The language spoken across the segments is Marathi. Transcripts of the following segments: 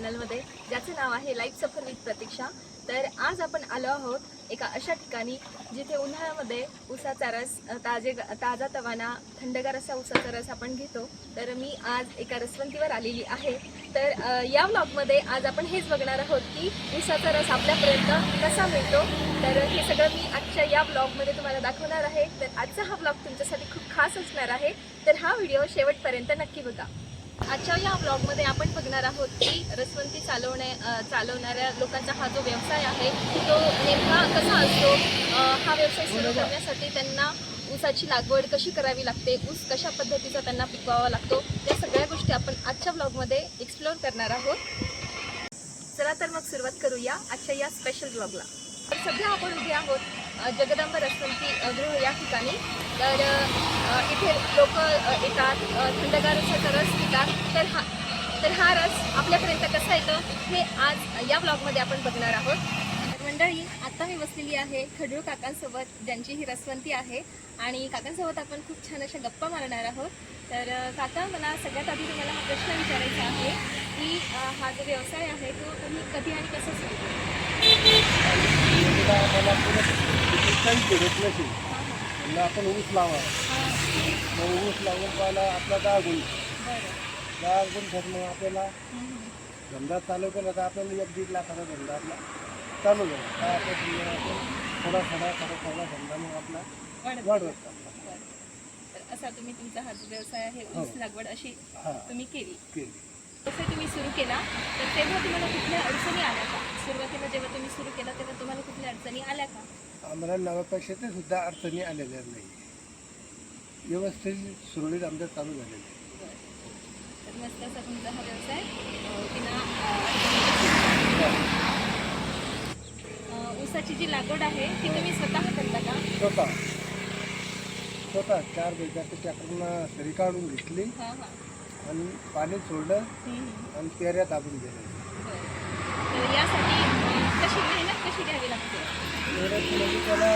चॅनलमध्ये, ज्याचं नाव आहे लाईफ सफर विथ प्रतीक्षा। तर आज आपण आलो आहोत एका अशा ठिकाणी जिथे उन्हाळ्यामध्ये उसाचा रस ताजा तवाना थंडगार असा उसाचा रस आपण घेतो। तर मी आज एका रसवंतीवर आलेली आहे। तर या व्लॉगमध्ये आज आपण हेच बघणार आहोत की उसाचा रस आपल्यापर्यंत कसा मिळतो। तर हे सगळं मी आजच्या या व्लॉगमध्ये तुम्हाला दाखवणार आहे। तर आजचा हा व्लॉग तुमच्यासाठी खूप खास असणार आहे, तर हा व्हिडिओ शेवटपर्यंत नक्की बघा। आजच्या या व्लॉगमध्ये आपण बघणार आहोत की रसवंती चालवणाऱ्या लोकांचा हा जो व्यवसाय आहे तो नेमका कसा असतो। हा व्यवसाय सुरू करण्यासाठी त्यांना ऊसाची लागवड कशी करावी लागते, ऊस कशा पद्धतीचा त्यांना पिकवावा लागतो, या सगळ्या गोष्टी आपण आजच्या व्लॉगमध्ये एक्सप्लोर करणार आहोत। चला तर मग सुरुवात करूया आजच्या या स्पेशल व्लॉगला। तर सध्या आपण उभे आहोत जगदंब रसवंती गृह या ठिकाणी। तर इथे लोक येतात, थंडगार असा रस पितात। तर हा रस आपल्यापर्यंत कसा येतो हे आज या व्लॉगमध्ये आपण बघणार आहोत। मंडळी, आता मी बसलेली आहे खडूळ काकांसोबत, ज्यांची ही रसवंती आहे, आणि काकांसोबत आपण खूप छान अशा गप्पा मारणार आहोत। तर काका, मला सगळ्यात आधी तुम्हाला हा प्रश्न विचारायचा आहे की हा जो व्यवसाय आहे तो तुम्ही कधी आणि कसं सुरू केला? आपण ऊस लावा, मग ऊस लावून पाहिला आपला 10 गुंठ मग आपल्याला धंदा चालू केला तर आपल्याला 1-1.5 लाखाचा धंदा आपला चालू झाला। काय आपण थोडा धंदा मग आपला वाढवत चालला। तर असा तुम्ही तुमचा हा जो व्यवसाय आहे ऊस लागवड अशी तुम्ही केली। जसं तुम्ही सुरू केला तर तेव्हा तुम्हाला कुठल्या अडचणी आल्या का? सुरुवातीला जेव्हा तुम्ही सुरू केला तेव्हा तुम्हाला कुठल्या अडचणी आल्या का? आम्हाला नव्यापेक्षेत सुद्धा अडचणी आलेल्या नाही, व्यवस्थित सुरळीत आमच्या चालू झालेलं आहे। तर मस्त असा तुमचा हा व्यवसाय बिना ऊसाची जी लागवड आहे ती तुम्ही स्वतः करता का? स्वतः 4 बिघाची ट्रॅक्टरनं सरी काढून घेतली आणि पाणी सोडलं आणि पेऱ्या दाबून दिल्या। तर यासाठी कशी मेहनत कशी घ्यावी लागते? मेहनत म्हणजे त्याला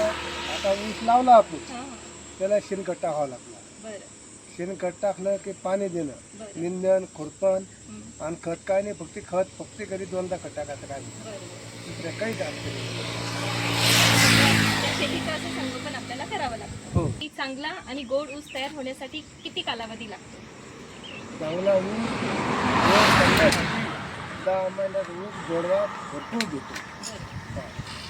आता ऊस लावला आपण, त्याला शेणखत टाकावं लागला। शेणखत टाकलं की पाणी देणं, निंदण खुरपण आणि खत काय नाही, फक्त कधी 2दा खत टाकायचं, काय दुसऱ्या काहीच अडचण शेतीचं असं संगोपन आपल्याला करावं लागतं। की चांगला आणि गोड ऊस तयार होण्यासाठी किती कालावधी लागतो? चांगला ऊस करण्यासाठी 10 महिन्यात ऊस गोडवा भरपूर घेतो।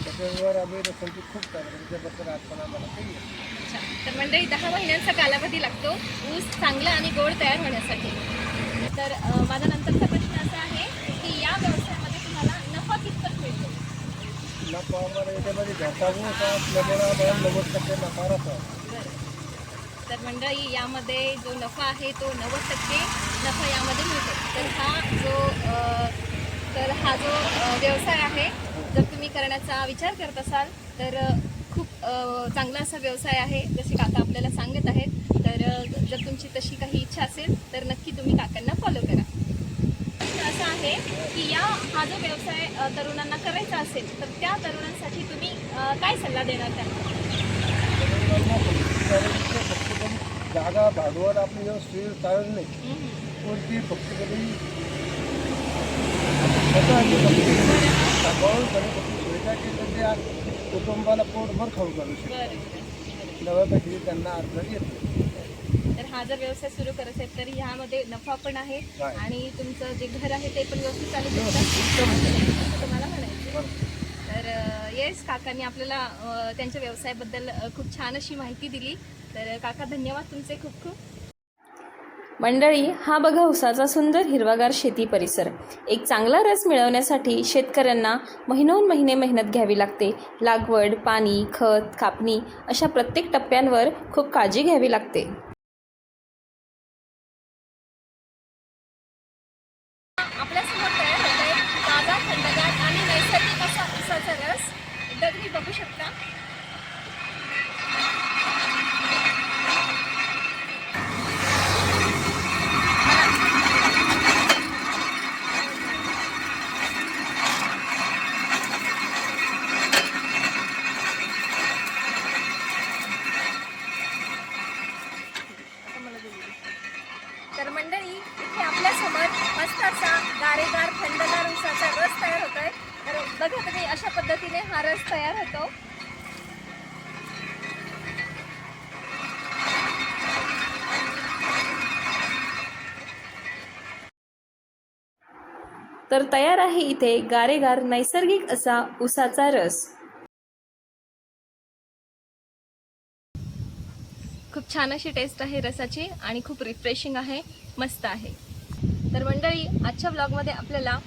त्याच्यावर आम्ही रसवंती खूप चालू, त्याच्याबद्दल आपण आम्हाला काही अच्छा, तर मंडळी 10 महिन्यांचा कालावधी लागतो ऊस चांगला आणि गोड तयार होण्यासाठी। तर माझा नंतरचा प्रश्न असा आहे की या व्यवसायामध्ये तुम्हाला नफा कितपत मिळतो? नफा आम्हाला याच्यामध्ये घरचा ऊस असल्यामुळे आम्हाला 90% नफा राहतो। तर मंडळी, यामध्ये जो नफा आहे तो 90% नफा यामध्ये मिळतो। तर हा जो व्यवसाय आहे, जर तुम्ही करण्याचा विचार करत असाल तर खूप चांगला असा व्यवसाय आहे, जसे काका आपल्याला सांगत आहेत। तर जर तुमची तशी काही इच्छा असेल तर नक्की तुम्ही काकांना फॉलो करा। असं आहे की हा जो व्यवसाय तरुणांना करायचा असेल तर त्या तरुणांसाठी तुम्ही काय सल्ला देणार त्यांना? जागा भांडवल आपली व्यवस्थित चालत नाही, कोणती फक्त कधी सांभाळून सुविधा केली त्या कुटुंबाला पोटभर खाऊ घालू शकतो। नव्यापेक्षा त्यांना अडचण येत नाही। तर हा जर व्यवसाय सुरू करत असेल तर ह्यामध्ये नफा पण आहे आणि तुमचं जे घर आहे ते पण व्यवस्थित चालू शकतं तुम्हाला म्हणायचं। तर येस, काकांनी आपल्याला त्यांच्या व्यवसायाबद्दल खूप छान अशी माहिती दिली। तर काका, धन्यवाद तुमचे खूप खूप। मंडळी, हा बघा उसाचा सुंदर हिरवागार शेती परिसर। एक चांगला रस मिळवण्यासाठी शेतकऱ्यांना महिनोन महिने मेहनत घ्यावी लागते। लागवड, पाणी, खत, कापणी अशा प्रत्येक टप्प्यांवर खूप काळजी घ्यावी लागते। आपल्यासमोर तयार होत आहे ताजा, थंडगार आणि नैसर्गिक असा उसाचा रस। एकदा तुम्ही बघू शकता। तर मंडळी, इथे आपल्यासमोर मस्त असा गारेगार थंडगार बघा तुम्ही, अशा पद्धतीने हा रस तयार होतो. तर तयार आहे इथे गारेगार नैसर्गिक असा उसाचा रस. खूप छान अशी टेस्ट आहे रसाची आणि खूप रिफ्रेशिंग आहे, मस्त आहे. तर मंडळी, आजच्या ब्लॉगमध्ये आपल्याला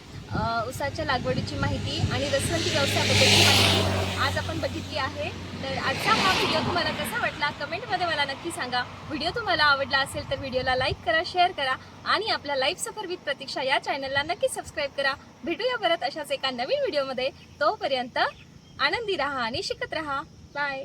उसाच्या लागवडीची माहिती आणि रसवंती व्यवसायाबद्दलची माहिती आज आपण बघितली आहे. तर आजचा हा व्हिडिओ तुम्हाला कसा वाटला कमेंटमध्ये मला नक्की सांगा. व्हिडिओ तुम्हाला आवडला असेल तर व्हिडिओला लाईक करा, शेअर करा आणि आपल्या लाईफ सफर विथ प्रतीक्षा या चॅनलला नक्की सबस्क्राईब करा. भेटूया परत अशाच एका नवीन व्हिडिओमध्ये. तोपर्यंत आनंदी राहा आणि शिकत राहा. बाय.